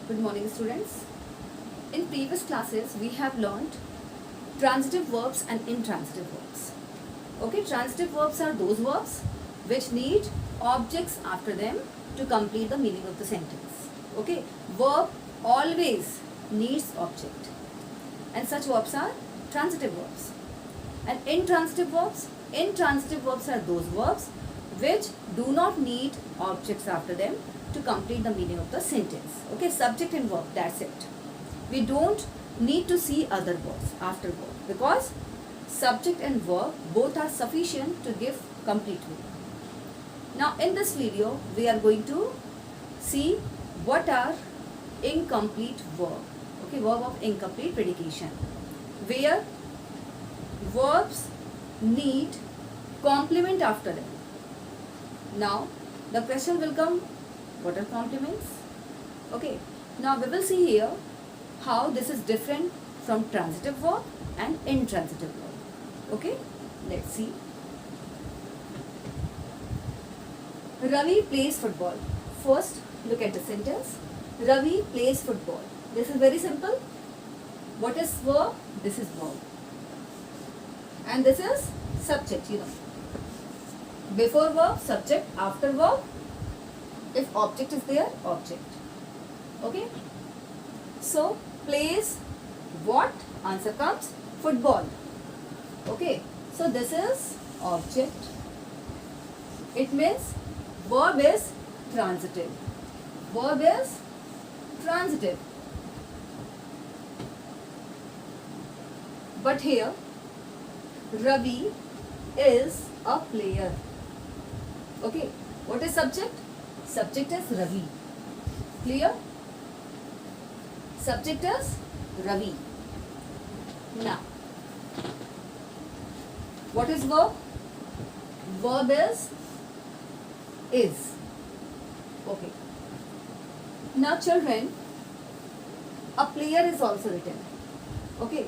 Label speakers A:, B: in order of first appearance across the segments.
A: Good morning, students. In previous classes, we have learned transitive verbs and intransitive verbs. Okay, transitive verbs are those verbs which need objects after them to complete the meaning of the sentence. Okay, verb always needs object, and such verbs are transitive verbs. And intransitive verbs are those verbs which do not need objects after them to complete the meaning of the sentence. Okay, subject and verb, that's it. We don't need to see other verbs after verb because subject and verb both are sufficient to give complete meaning. Now in this video we are going to see what are incomplete verb. Okay, verb of incomplete predication, where verbs need complement after them. Now the question will come, what are complements? Okay, now we will see here how this is different from transitive verb and intransitive verb. Okay, let's see. Ravi plays football. First, look at the sentence. Ravi plays football. This is very simple. What is verb? This is verb. And this is subject, Before verb, subject. After verb, if object is there, object. Okay. So, plays what? Answer comes football. Okay. So, this is object. It means verb is transitive. Verb is transitive. But here, Ravi is a player. Okay. What is subject? Subject is Ravi. Clear? Subject is Ravi. Now, what is verb? Verb is. Okay. Now children, a player is also written. Okay.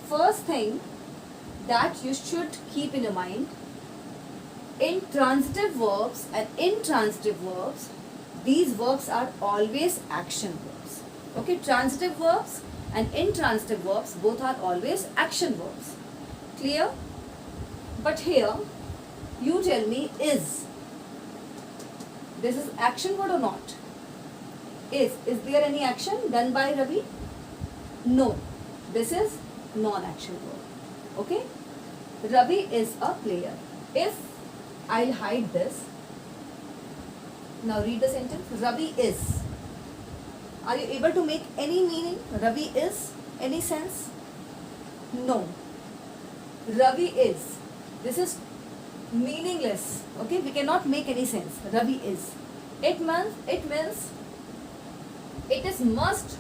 A: First thing that you should keep in your mind, in transitive verbs and intransitive verbs, these verbs are always action verbs. Okay, transitive verbs and intransitive verbs both are always action verbs. Clear? But here, you tell me, is this is action word or not? Is there any action done by Ravi? No, this is non-action word. Okay, Ravi is a player. If I'll hide this, now read the sentence. Ravi is. Are you able to make any meaning? Ravi is, any sense? No. Ravi is. This is meaningless. Okay, we cannot make any sense. Ravi is. It means it is must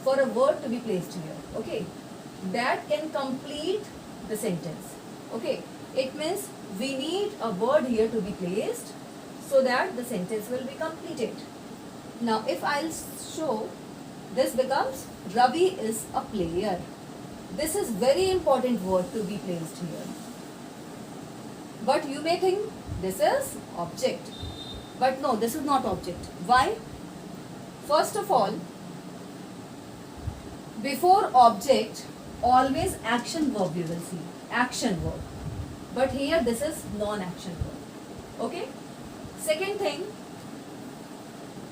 A: for a word to be placed here. Okay, that can complete the sentence. Okay, it means we need a word here to be placed so that the sentence will be completed. Now if I'll show, this becomes Ravi is a player. This is very important word to be placed here. But you may think this is object. But no, this is not object. Why? First of all, before object, always action verb you will see. Action verb. But here this is non-action verb. Okay? Second thing,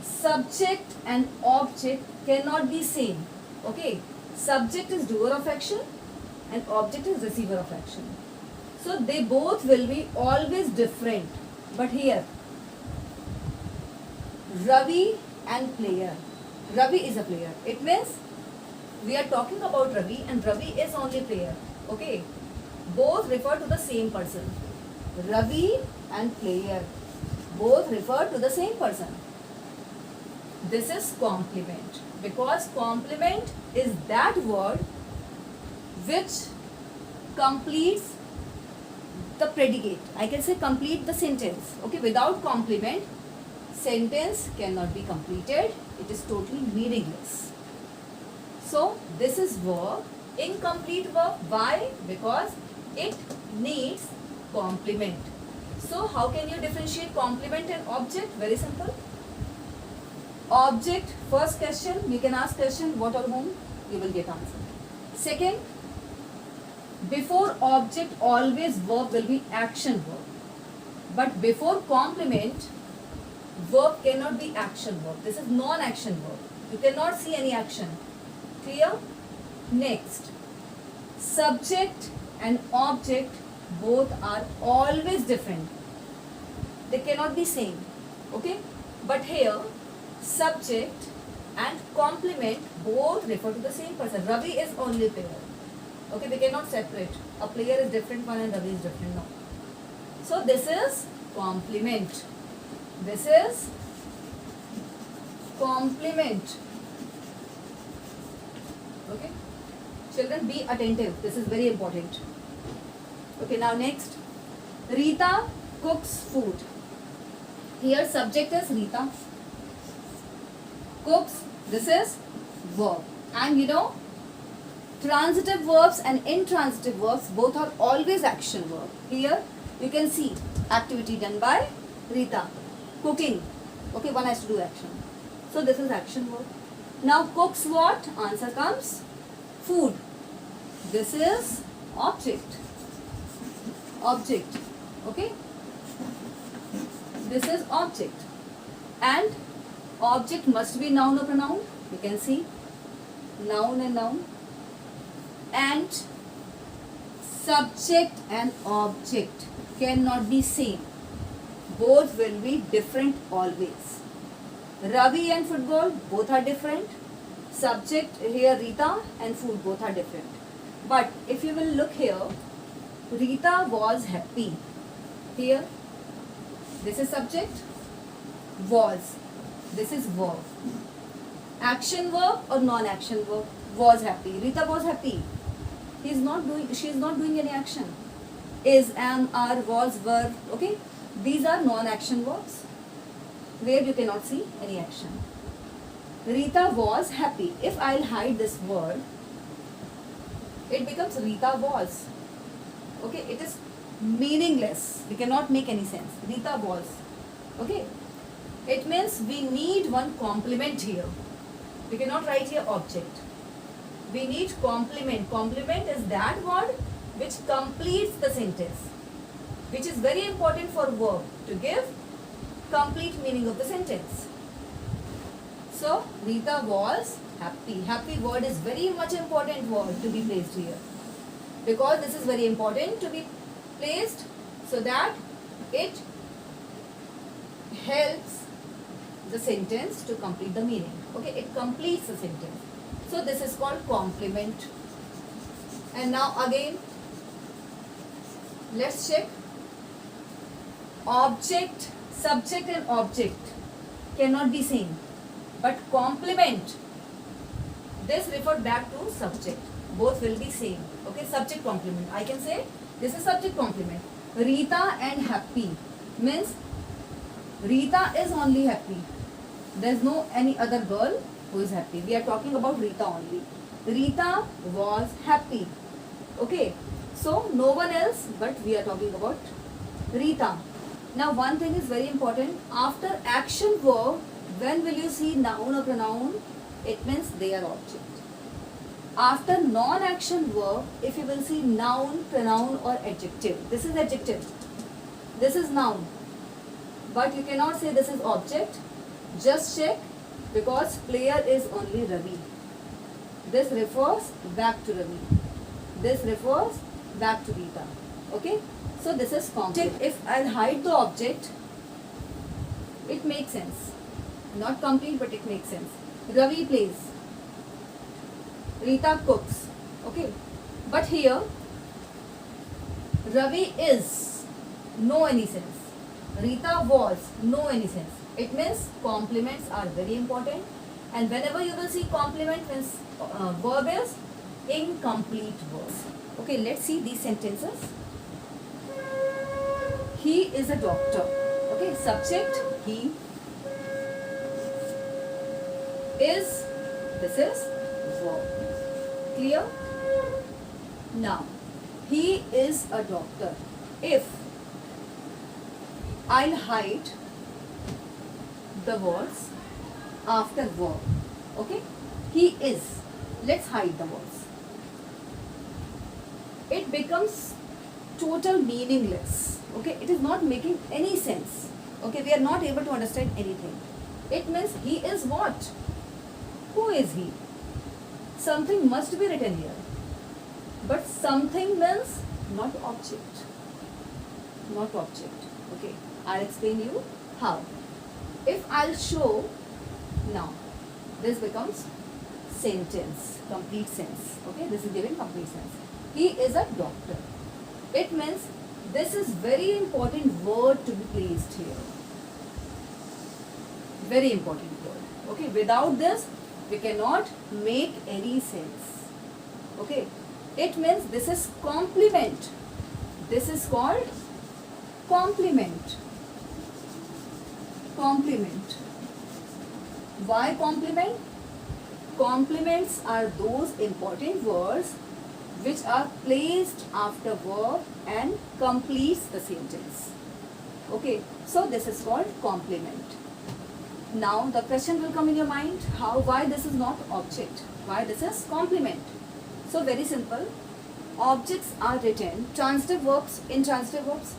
A: subject and object cannot be same. Okay? Subject is doer of action and object is receiver of action. So they both will be always different. But here, Ravi and player. Ravi is a player. It means we are talking about Ravi and Ravi is only player. Okay? Both refer to the same person. Ravi and player. Both refer to the same person. This is complement. Because complement is that word which completes the predicate. I can say complete the sentence. Okay, without complement, sentence cannot be completed. It is totally meaningless. So, this is verb, incomplete verb. Why? Because it needs complement. So, how can you differentiate complement and object? Very simple. Object, first question, you can ask question what or whom, you will get answer. Second, before object always verb will be action verb. But before complement, verb cannot be action verb. This is non-action verb. You cannot see any action. Clear? Next, subject and object both are always different. They cannot be same. Okay? But here, subject and complement both refer to the same person. Ravi is only player. Okay, we cannot separate. A player is different one and Ravi is different. No. So this is complement. This is complement. Okay. Children, be attentive. This is very important. Okay, now next. Rita cooks food. Here subject is Rita. Cooks, this is verb. And you know, transitive verbs and intransitive verbs both are always action verb. Here you can see activity done by Rita. Cooking. Okay, one has to do action. So this is action verb. Now cooks what? Answer comes food. This is object. Object. Okay. This is object. And object must be noun or pronoun. You can see noun and noun. And subject and object cannot be same. Both will be different always. Ravi and football both are different. Subject here Rita and food both are different. But if you will look here, Rita was happy. Here, this is subject, was. This is verb. Action verb or non-action verb? Was happy. Rita was happy. She is not doing any action. Is, am, are, was, were. Okay. These are non-action verbs where you cannot see any action. Rita was happy. If I'll hide this word, it becomes Rita was. Okay. It is meaningless. We cannot make any sense. Rita was. Okay. It means we need one complement here. We cannot write here object. We need complement. Complement is that word which completes the sentence, which is very important for verb to give complete meaning of the sentence. So, Rita was happy. Happy word is very much important word to be placed here. Because this is very important to be placed so that it helps the sentence to complete the meaning. Okay, it completes the sentence. So this is called complement. And now again, let's check. Object, subject and object cannot be same. But complement, this refer back to subject. Both will be same. Okay, subject complement. I can say this is subject complement. Rita and happy means Rita is only happy. There is no any other girl who is happy. We are talking about Rita only. Rita was happy. Okay. So, no one else, but we are talking about Rita. Now, one thing is very important. After action verb, when will you see noun or pronoun? It means they are object. After non-action verb, if you will see noun, pronoun or adjective. This is adjective. This is noun. But you cannot say this is object. Just check because player is only Ravi. This refers back to Ravi. This refers back to Rita. Okay. So this is complement. If I'll hide the object, it makes sense. Not complete, but it makes sense. Ravi plays. Rita cooks. Okay. But here, Ravi is. No any sense. Rita was. No any sense. It means complements are very important. And whenever you will see complement means verb is incomplete verbs. Okay, let's see these sentences. He is a doctor. Okay, subject, he. Is, this is verb. Clear? Now, he is a doctor. If I'll hide the words after verb. Okay, he is. Let's hide the verbs. It becomes total meaningless. Okay, it is not making any sense. Okay, we are not able to understand anything. It means he is what? Who is he? Something must be written here. But something means not object. Not object. Okay, I'll explain you how. If I'll show now, this becomes sentence, complete sense. Okay, this is giving complete sense. He is a doctor. It means this is very important word to be placed here. Very important word. Okay, without this we cannot make any sense. Okay, it means this is complement. This is called complement. Complement. Why complement? Complements are those important words which are placed after verb and completes the sentence. Okay, so this is called complement. Now the question will come in your mind, why this is not object? Why this is complement? So very simple. Objects are written transitive verbs, intransitive verbs.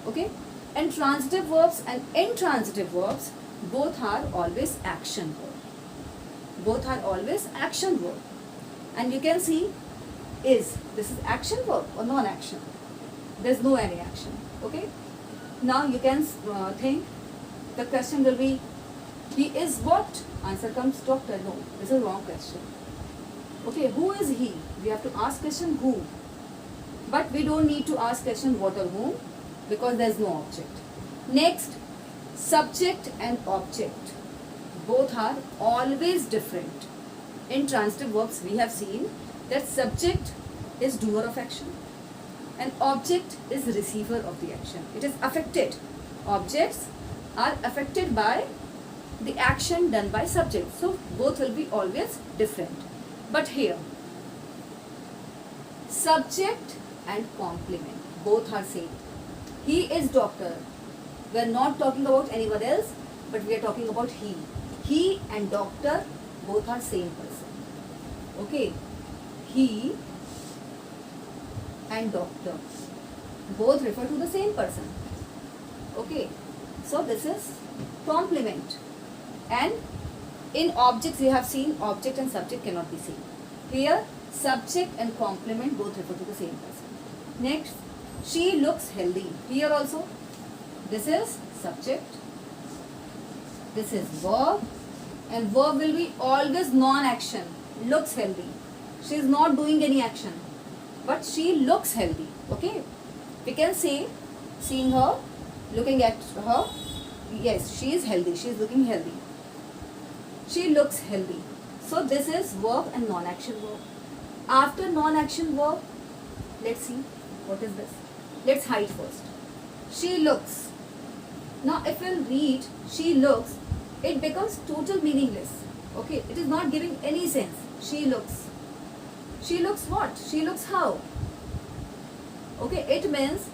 A: Okay, and transitive verbs and intransitive verbs both are always action verb. Both are always action verb. And you can see this is action verb or non-action. There's no any action. Okay. Now you can think the question will be, he is what? Answer comes doctor. No, this is wrong question. Okay, who is he? We have to ask question who. But we don't need to ask question what or whom because there is no object. Next, subject and object. Both are always different. In transitive verbs we have seen that subject is doer of action and object is receiver of the action. It is affected. Objects are affected by the action done by subject. So both will be always different. But here, subject and complement both are same. He is doctor. We are not talking about anyone else, but we are talking about he. He and doctor both are same person. Okay, he and doctor both refer to the same person. Okay, so this is complement. And in objects you have seen object and subject cannot be same. Here subject and complement both refer to the same person. Next, she looks healthy. Here also this is subject, this is verb, and verb will be always non-action. Looks healthy. She is not doing any action, but she looks healthy. Okay, we can say, seeing her, looking at her, yes, she is healthy, she is looking healthy. She looks healthy. So this is verb and non-action verb. After non-action verb, let's see what is this. Let's hide first. She looks. Now if we'll read she looks, it becomes total meaningless. Okay, it is not giving any sense. She looks. She looks what? She looks how? Okay, it means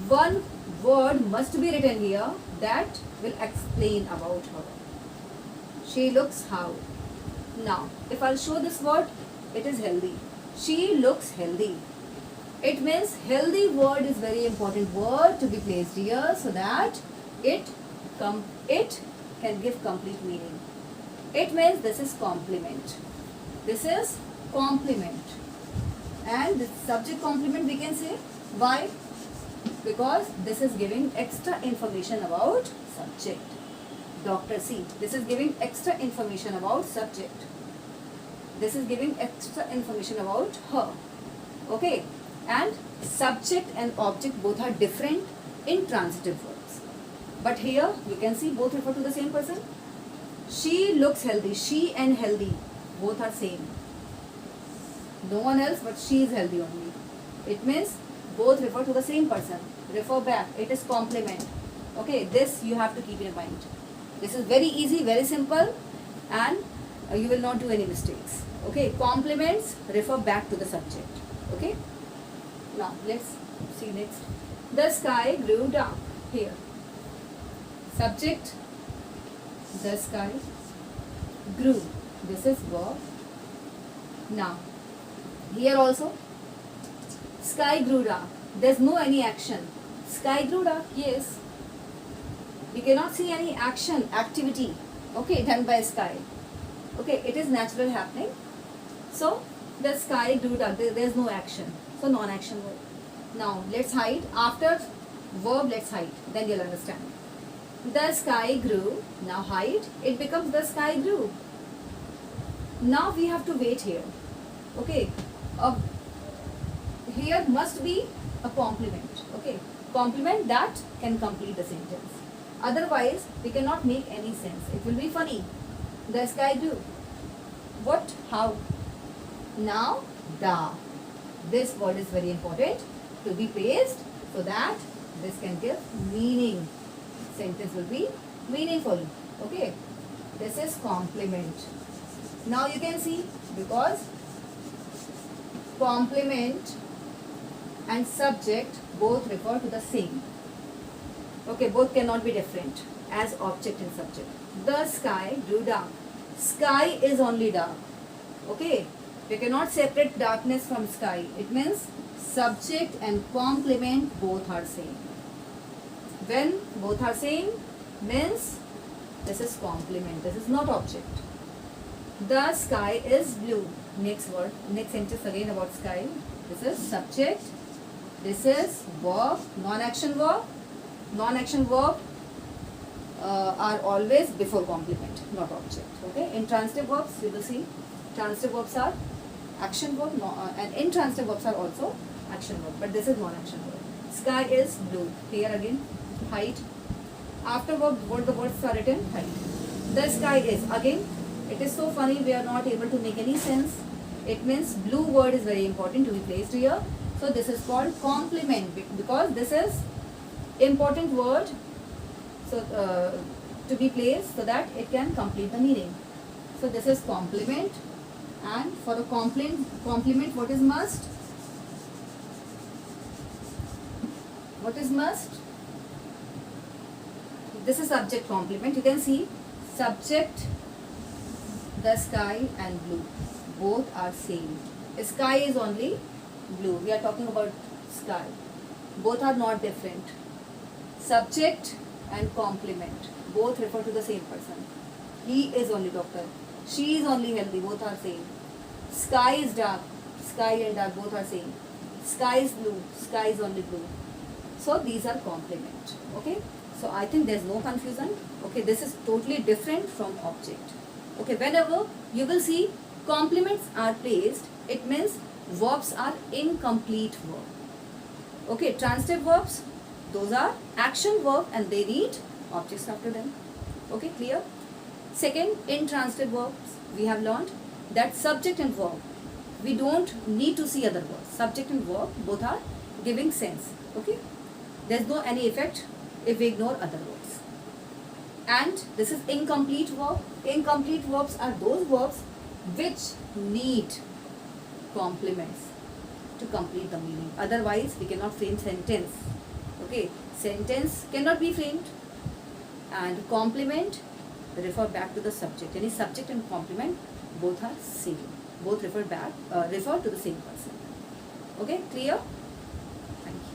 A: one word must be written here that will explain about her. She looks how? Now, if I'll show this word, it is healthy. She looks healthy. It means healthy word is very important word to be placed here so that it can give complete meaning. It means this is complement. This is complement. And the subject complement we can say. Why? Because this is giving extra information about subject. Dr. C. This is giving extra information about subject. This is giving extra information about her. Okay. And subject and object both are different in transitive verbs. But here you can see both refer to the same person. She looks healthy. She and healthy both are same. No one else but she is healthy only. It means both refer to the same person. Refer back. It is complement. Okay, this you have to keep in mind. This is very easy, very simple, and you will not do any mistakes. Okay, complements refer back to the subject. Okay. Now let's see next. The sky grew dark. Here. Subject, the sky. grew. This is verb. Now, here also, sky grew dark. There's no any action. Sky grew dark, yes. We cannot see any action, activity, okay, done by sky. Okay, it is natural happening. So, the sky grew dark. There's no action. So, non-action word. Now, let's hide. After verb, let's hide. Then you'll understand. The sky grew. Now hide. It becomes the sky grew. Now we have to wait here. Okay. Here must be a complement. Okay. Complement that can complete the sentence. Otherwise, we cannot make any sense. It will be funny. The sky grew. What? How? Now, the. This word is very important to be placed so that this can give meaning. Sentence will be meaningful. Okay. This is complement. Now you can see, because complement and subject both refer to the same. Okay, both cannot be different as object and subject. The sky grew dark. Sky is only dark. Okay, we cannot separate darkness from sky. It means subject and complement both are same. When both are same, means this is complement. This is not object. The sky is blue. Next word, next sentence again about sky. This is subject. This is verb, non-action verb. Non-action verb are always before complement, not object. Okay. Intransitive verbs, you will see. Transitive verbs are action verb, and intransitive verbs are also action verb. But this is non-action verb. Sky is blue. Here again, height. After verb, what the words are written? Height. The sky is, again, it is so funny, we are not able to make any sense. It means blue word is very important to be placed here. So this is called complement, because this is important word, so to be placed so that it can complete the meaning. So this is complement, and for a complement, what is must? What is must? This is subject complement. You can see subject, the sky and blue, both are same. Sky is only blue. We are talking about sky. Both are not different. Subject and complement, both refer to the same person. He is only doctor. She is only healthy. Both are same. Sky is dark. Sky and dark, both are same. Sky is blue. Sky is only blue. So these are complement. Okay. So I think there's no confusion. Okay. This is totally different from object. Okay. Whenever you will see complements are placed, it means verbs are incomplete verb. Okay. Transitive verbs, those are action verb and they need objects after them. Okay, clear? Second, intransitive verbs, we have learned that subject and verb, we don't need to see other words. Subject and verb both are giving sense. Okay, there's no any effect if we ignore other words. And this is incomplete verb. Incomplete verbs are those verbs which need complements to complete the meaning. Otherwise, we cannot frame sentence. Okay, sentence cannot be framed. And complement refer back to the subject. Any subject and complement both are same. Both refer to the same person. Okay, clear?